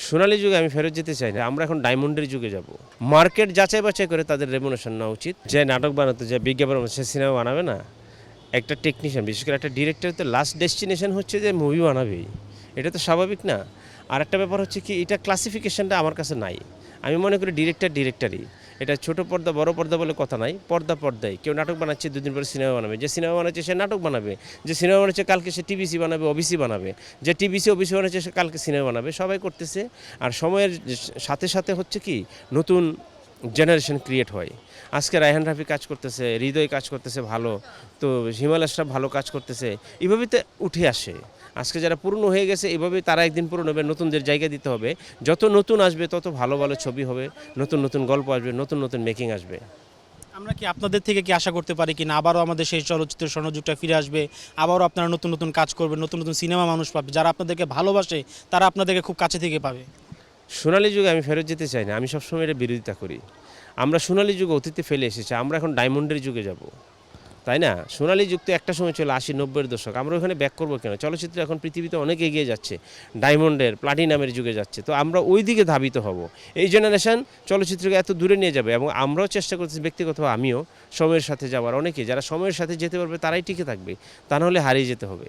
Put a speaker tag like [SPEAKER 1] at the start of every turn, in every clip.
[SPEAKER 1] সোনালী যুগে আমি ফেরত যেতে চাই না, আমরা এখন ডায়মন্ডের যুগে যাব। মার্কেট যাচাই বাছাই করে তাদের রেমুনেশন নেওয়া উচিত। যে নাটক বানাতে, যে বিজ্ঞাপন সে সিনেমা বানাবে না। একটা টেকনিশিয়ান, বিশেষ করে একটা ডিরেক্টর তো লাস্ট ডেস্টিনেশন হচ্ছে যে মুভি বানাবেই, এটা তো স্বাভাবিক না। আর একটা ব্যাপার হচ্ছে কি, এটা ক্লাসিফিকেশনটা আমার কাছে নাই। আমি মনে করি ডিরেক্টরই, এটা ছোট পর্দা বড় পর্দা বলে কথা নাই, পর্দায় কেউ নাটক বানাচ্ছে, দুদিন পরে সিনেমা বানাবে। যে সিনেমা বানাচ্ছে সে নাটক বানাবে, যে সিনেমা বানাচ্ছে কালকে সে টিভিসি বানাবে, ওবিসি বানাবে, যে টিভিসি ওবিসি বানাচ্ছে সে কালকে সিনেমা বানাবে। সবাই করতেছে। আর সময়ের সাথে সাথে হচ্ছে কি, নতুন জেনারেশন ক্রিয়েট হয়। আজকে রায়হান রাফি কাজ করতেছে, হৃদয় কাজ করতেছে ভালো, তো হিমাল আশরাফ ভালো কাজ করতেছে, এভাবেই তো উঠে আসে। আজকে যারা পুরনো হয়ে গেছে এভাবেই তারা একদিন পুরনো হবে, নতুনদের জায়গা দিতে হবে। যত নতুন আসবে তত ভালো ভালো ছবি হবে, নতুন নতুন গল্প আসবে, নতুন নতুন মেকিং আসবে।
[SPEAKER 2] আমরা কি আপনাদের থেকে কি আশা করতে পারি কি না আবারও আমাদের সেই চলচ্চিত্রের স্বর্ণযুগটা ফিরে আসবে, আবারও আপনারা নতুন নতুন কাজ করবেন, নতুন নতুন সিনেমা মানুষ পাবে, যারা আপনাদেরকে ভালোবাসে তারা আপনাদেরকে খুব কাছে থেকে পাবে?
[SPEAKER 1] সোনালী যুগে আমি ফেরত যেতে চাই না, আমি সবসময় এটা বিরোধিতা করি। আমরা সোনালী যুগে অতীতে ফেলে এসেছি, আমরা এখন ডায়মন্ডের যুগে যাব, তাই না? সোনালী যুগ তো একটা সময় ছিল 80-90-এর দশক, আমরা ওখানে ব্যাক করবো কেন? চলচ্চিত্র এখন পৃথিবীতে অনেক এগিয়ে যাচ্ছে, ডায়মন্ডের প্লাটিনামের যুগে যাচ্ছে, তো আমরা ওই দিকে ধাবিত হব। এই জেনারেশন চলচ্চিত্রকে এত দূরে নিয়ে যাবে, এবং আমরাও চেষ্টা করতেছি ব্যক্তিগতভাবে, আমিও সময়ের সাথে যাওয়ার। অনেকে যারা সময়ের সাথে যেতে পারবে তারাই টিকে থাকবে, তা নাহলে হারিয়ে যেতে হবে।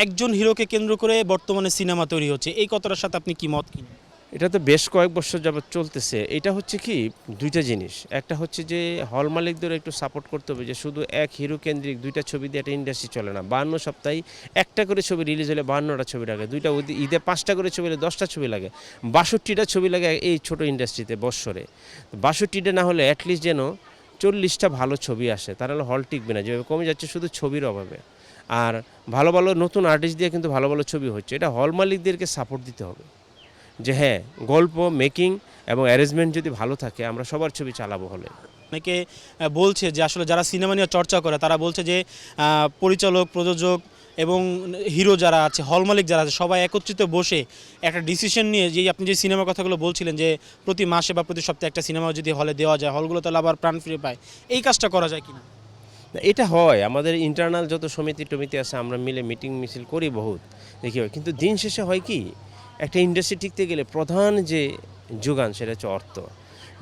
[SPEAKER 2] একজন হিরোকে কেন্দ্র করে বর্তমানে সিনেমা তৈরি হচ্ছে, এই কথাটার সাথে আপনি কি মত কিনা?
[SPEAKER 1] এটা তো বেশ কয়েক বছর যাবত চলতেছে। এটা হচ্ছে কি, দুইটা জিনিস। একটা হচ্ছে যে হল মালিকদের একটু সাপোর্ট করতে হবে, যে শুধু এক হিরো কেন্দ্রিক দুইটা ছবি দিয়ে একটা ইন্ডাস্ট্রি চলে না। 52 সপ্তাহে একটা করে ছবি রিলিজ হলে 52টা ছবি লাগে, দুইটা ঈদে 5টা করে ছবি হলে 10টা ছবি লাগে, 62টা ছবি লাগে এই ছোট ইন্ডাস্ট্রিতে বৎসরে। 62টা না হলে অ্যাটলিস্ট যেন 40টা ভালো ছবি আসে, তাহলে হল টিকবে না, যেভাবে কমে যাচ্ছে শুধু ছবির অভাবে। আর ভালো ভালো নতুন আর্টিস্ট দিয়ে কিন্তু ভালো ভালো ছবি হচ্ছে, এটা হল মালিকদেরকে সাপোর্ট দিতে হবে। যে হ্যাঁ, গল্প মেকিং এবং অ্যারেঞ্জমেন্ট যদি ভালো থাকে আমরা সবার ছবি চালাবো হলে।
[SPEAKER 2] অনেকে বলছে যে আসলে যারা সিনেমা নিয়ে চর্চা করে তারা বলছে যে পরিচালক, প্রযোজক এবং হিরো যারা আছে, হল মালিক যারা আছে, সবাই একত্রিত বসে একটা ডিসিশন নিয়ে, যে আপনি যে সিনেমার কথাগুলো বলছিলেন যে প্রতি মাসে বা প্রতি সপ্তাহে একটা সিনেমা যদি হলে দেওয়া যায়, হলগুলো তাহলে আবার প্রাণ ফিরে পায়, এই কাজটা করা যায় কিনা?
[SPEAKER 1] এটা হয়, আমাদের ইন্টারনাল যত সমিতি টমিতি আছে আমরা মিলে মিটিং মিছিল করি বহুত, দেখি হয়। কিন্তু দিন শেষে হয় কি, একটা ইন্ডাস্ট্রি টিকতে গেলে প্রধান যে যোগান সেটা হচ্ছে অর্থ।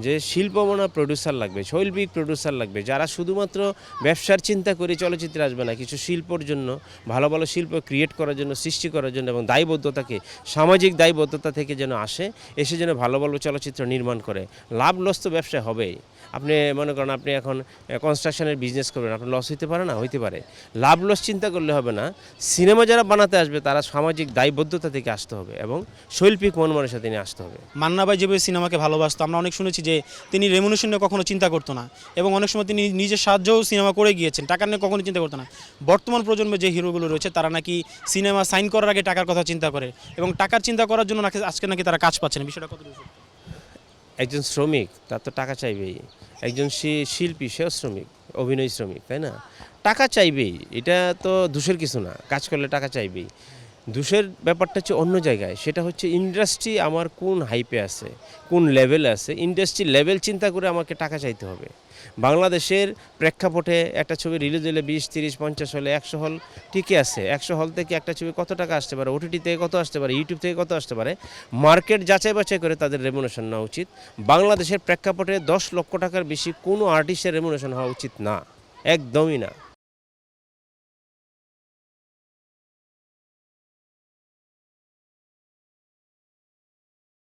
[SPEAKER 1] যে শিল্পমনা প্রডিউসার লাগবে, শৈল্পিক প্রডিউসার লাগবে, যারা শুধুমাত্র ব্যবসার চিন্তা করে চলচ্চিত্রে আসবে না, কিছু শিল্পর জন্য, ভালো ভালো শিল্প ক্রিয়েট করার জন্য, সৃষ্টি করার জন্য, এবং দায়বদ্ধতাকে, সামাজিক দায়বদ্ধতা থেকে যেন আসে, এসে যেন ভালো ভালো চলচ্চিত্র নির্মাণ করে। লাভ লস তো ব্যবসায় হবেই। আপনি মনে করেন আপনি এখন কনস্ট্রাকশনের বিজনেস করবেন, আপনার লস হইতে পারে না? হইতে পারে। লাভ লস চিন্তা করলে হবে না। সিনেমা যারা বানাতে আসবে তারা সামাজিক দায়বদ্ধতা থেকে আসতে হবে এবং শৈল্পিক মন মানসিকতা নিয়ে আসতে হবে।
[SPEAKER 2] মান্না ভাই যেভাবে সিনেমাকে ভালোবাসতো, আমরা অনেক শুনেছি যে তিনি রেমুনেশন নিয়ে কখনো চিন্তা করতো না, এবং অনেক সময় তিনি নিজের সাহায্যও সিনেমা করে গিয়েছেন, টাকা নিয়ে কখনো চিন্তা করতো না। বর্তমান প্রজন্মে যে হিরোগুলো রয়েছে তারা নাকি সিনেমা সাইন করার আগে টাকার কথা চিন্তা করে, এবং টাকার চিন্তা করার জন্য আজকে নাকি তারা কাজ পাচ্ছে না। বিষয়টা কত?
[SPEAKER 1] একজন শ্রমিক তার তো টাকা চাইবেই, একজন শিল্পী সেও শ্রমিক, অভিনয় শ্রমিক, তাই না? টাকা চাইবেই, এটা তো দোষের কিছু না, কাজ করলে টাকা চাইবেই। দোষের ব্যাপারটা হচ্ছে অন্য জায়গায়, সেটা হচ্ছে ইন্ডাস্ট্রি আমার কোন হাইপে আছে, কোন লেভেলে আছে, ইন্ডাস্ট্রি লেভেল চিন্তা করে আমাকে টাকা চাইতে হবে। বাংলাদেশের প্রেক্ষাপটে একটা ছবি রিলিজ হলে 20, 30, 50 হলে 100 হল ঠিকই আছে। 100 হল থেকে একটা ছবি কত টাকা আসতে পারে, ওটিটি থেকে কত আসতে পারে, ইউটিউব থেকে কত আসতে পারে, মার্কেট যাচাই বাছাই করে তাদের রেমুনেশন নেওয়া উচিত। বাংলাদেশের প্রেক্ষাপটে 10 লক্ষ টাকার বেশি কোনো আর্টিস্টের রেমুনেশন হওয়া উচিত না, একদমই না।